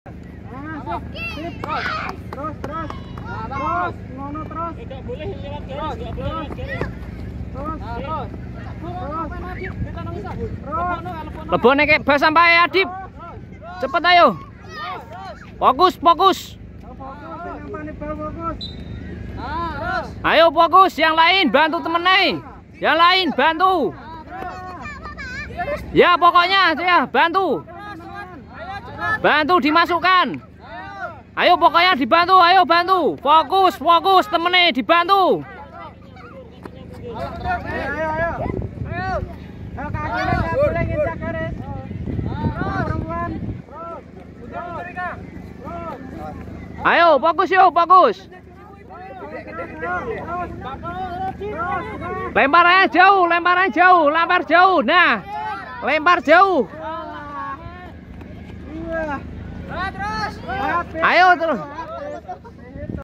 Terus. Terus, ngono terus. Tidak boleh lewat garis, tidak boleh lewat garis. Terus. Lebone kek bas sampai Adip. Cepet ayo. Fokus. Fokus, fokus. Ayo fokus, yang lain bantu temennya. Yang lain bantu. Ya pokoknya ya bantu. Bantu dimasukkan. Ayo pokoknya dibantu, ayo bantu. Fokus temennya dibantu. Ayo. Kakinya nggak boleh nginjak garis. Perempuan. Ayo fokus yuk, fokus. Lemparnya jauh. Nah, lempar jauh. Terus. Ayo terus.